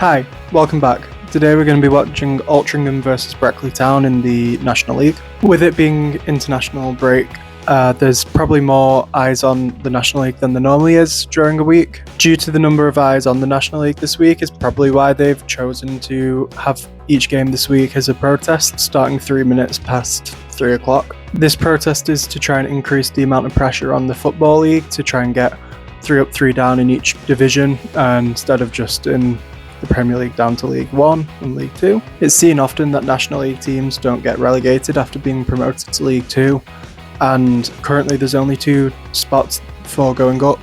Hi, welcome back. Today we're going to be watching Altringham versus Brackley Town in the National League. With it being international break, there's probably more eyes on the National League than there normally is during a week. Due to the number of eyes on the National League this week is probably why they've chosen to have each game this week as a protest, starting 3 minutes past 3 o'clock. This protest is to try and increase the amount of pressure on the Football League to try and get 3 up, 3 down in each division, instead of just in the Premier League down to League 1 and League 2. It's seen often that National League teams don't get relegated after being promoted to League 2, and currently there's only 2 spots for going up,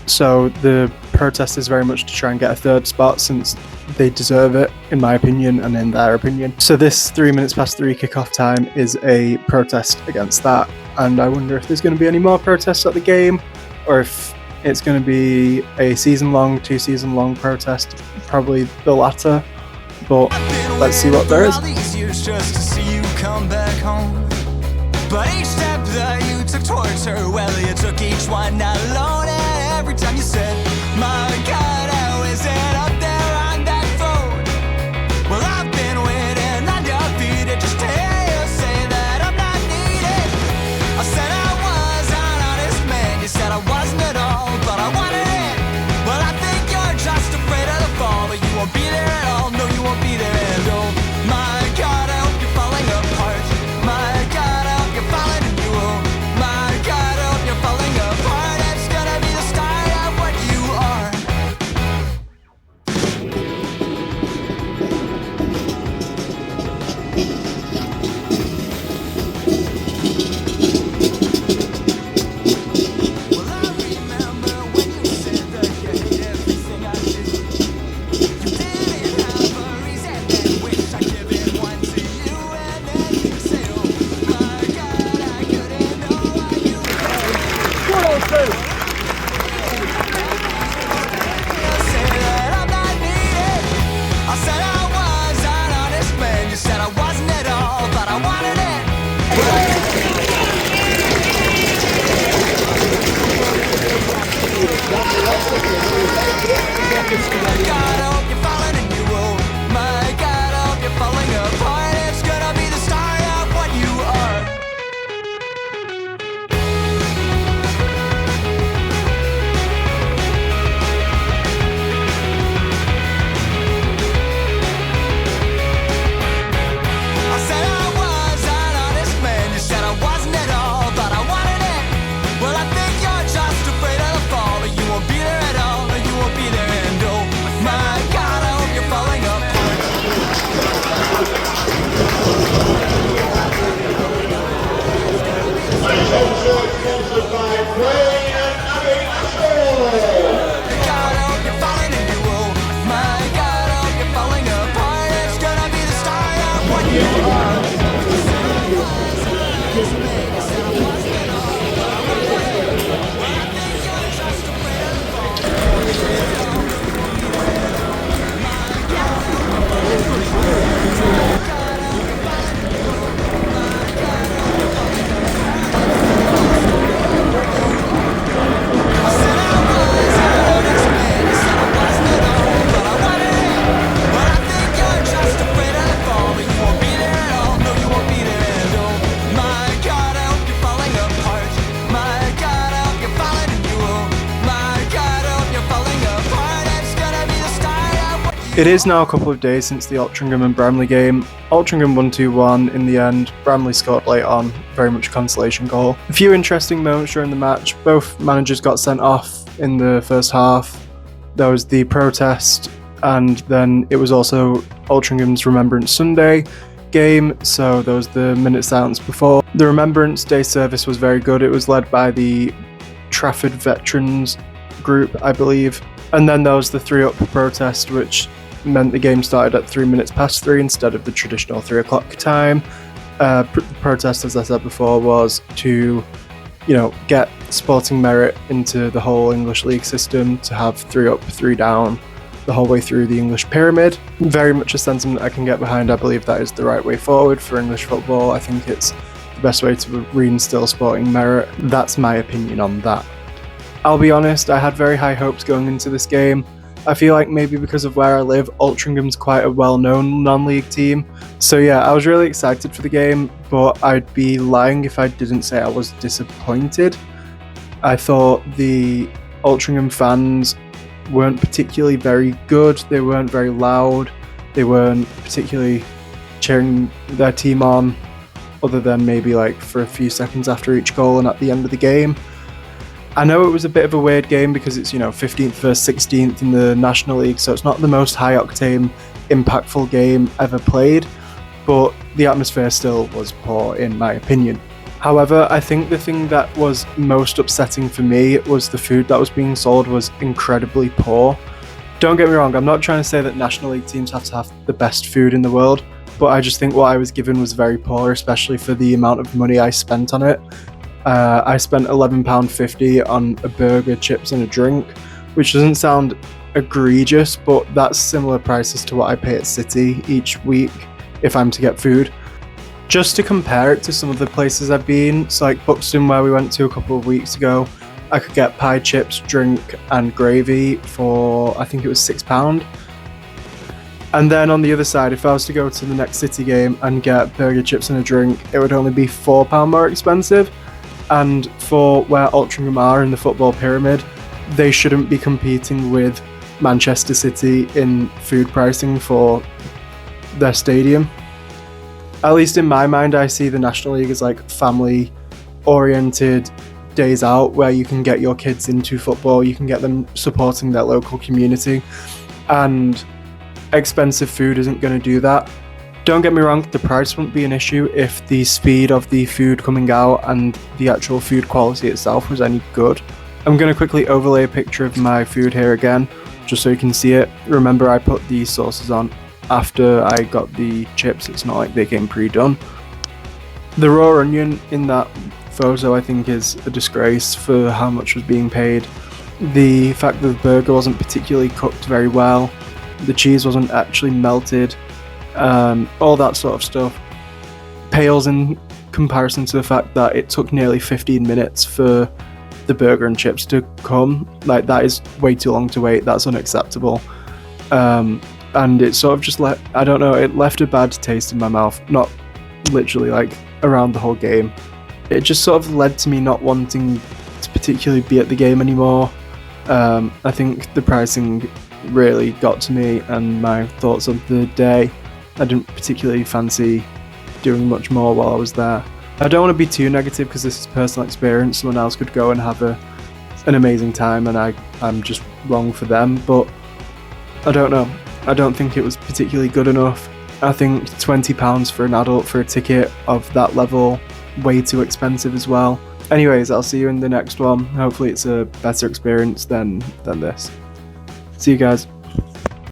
so the protest is very much to try and get a 3rd spot since they deserve it, in my opinion and in their opinion. So this 3 minutes past 3 kickoff time is a protest against that, and I wonder if there's going to be any more protests at the game, or if it's going to be a 2 season long protest, probably the latter, but let's see what there is. But each step that you took towards her, well, you took each one alone, and every time you said, my God, how is it up there on that phone? Well, I've been waiting on your feet just to hear you say that I'm not needed. I said I was an honest man, you said I wasn't at all, but I wanted it. Well, I think you're just afraid of the fall, but you won't be there at all, no, you won't be there. And oh, my God, I hope you're falling apart. My God, I hope you're falling and you will. My God, I hope you're falling apart. It's gonna be the start of what you are. Well, I remember when you said that you hate everything I do. You didn't have a reason, and wish I'd given one to you. And then you say, oh, my God, I couldn't know why you say that I'm not needed. I said I was an honest man. You said I wasn't at all, but I wanted it. My God, I hope you're falling and you will. My God, I hope you're falling apart. It's gonna be the start of what you are. I said I was an honest man. You said I wasn't at all, but I wanted it. Well, I think you're just afraid of the fall, but you won't be there at all, or you won't be there. And oh, my God, I hope you're falling apart. God, I hope you're falling and you will. My God, I hope you're falling apart. It's gonna be the start of what you are. But I think you're just afraid of the fall, but you won't be there at all. No, you won't be there. And oh, my God, I hope you're falling apart. My God, I hope you're falling and you will. My God, I hope you're falling apart. It's gonna be the start of what you It is now a couple of days since the Altringham and Bramley game. Altringham won 2-1 in the end. Bramley scored late on, very much a consolation goal. A few interesting moments during the match. Both managers got sent off in the first half. There was the protest, and then it was also Altriнгham's Remembrance Sunday game, so there was the minute silence before. The Remembrance Day service was very good. It was led by the Trafford Veterans group, I believe. And then there was the 3 up protest, which meant the game started at 3 minutes past 3 instead of the traditional 3 o'clock time. Protest, as I said before, was to, get sporting merit into the whole English league system, to have 3 up, 3 down the whole way through the English pyramid. Very much a sentiment I can get behind. I believe that is the right way forward for English football. I think it's the best way to reinstill sporting merit. That's my opinion on that. I'll be honest, I had very high hopes going into this game. I feel like maybe because of where I live, Altringham's quite a well-known non-league team. So yeah, I was really excited for the game, but I'd be lying if I didn't say I was disappointed. I thought the Altringham fans weren't particularly very good. They weren't very loud. They weren't particularly cheering their team on, other than maybe like for a few seconds after each goal and at the end of the game. I know it was a bit of a weird game because it's, 15th versus 16th in the National League, so it's not the most high-octane, impactful game ever played, but the atmosphere still was poor in my opinion. However, I think the thing that was most upsetting for me was the food that was being sold was incredibly poor. Don't get me wrong, I'm not trying to say that National League teams have to have the best food in the world, but I just think what I was given was very poor, especially for the amount of money I spent on it. I spent £11.50 on a burger, chips and a drink, which doesn't sound egregious, but that's similar prices to what I pay at City each week if I'm to get food. Just to compare it to some of the places I've been, so like Buxton, where we went to a couple of weeks ago, I could get pie, chips, drink and gravy for, I think it was £6. And then on the other side, if I was to go to the next City game and get burger, chips and a drink, it would only be £4 more expensive. And for where Altringham are in the football pyramid, they shouldn't be competing with Manchester City in food pricing for their stadium. At least in my mind, I see the National League as like family-oriented days out where you can get your kids into football, you can get them supporting their local community, and expensive food isn't going to do that. Don't get me wrong, the price wouldn't be an issue if the speed of the food coming out and the actual food quality itself was any good. I'm going to quickly overlay a picture of my food here again, just so you can see it. Remember, I put the sauces on after I got the chips, it's not like they came pre-done. The raw onion in that photo I think is a disgrace for how much was being paid. The fact that the burger wasn't particularly cooked very well, the cheese wasn't actually melted, all that sort of stuff pales in comparison to the fact that it took nearly 15 minutes for the burger and chips to come. Like, that is way too long to wait. That's unacceptable. And it sort of just it left a bad taste in my mouth, not literally like around the whole game. It just sort of led to me not wanting to particularly be at the game anymore. I think the pricing really got to me and my thoughts of the day. I didn't particularly fancy doing much more while I was there. I don't want to be too negative because this is personal experience. Someone else could go and have an amazing time and I'm just wrong for them, but I don't know. I don't think it was particularly good enough. I think £20 for an adult for a ticket of that level, way too expensive as well. Anyways, I'll see you in the next one. Hopefully it's a better experience than this. See you guys.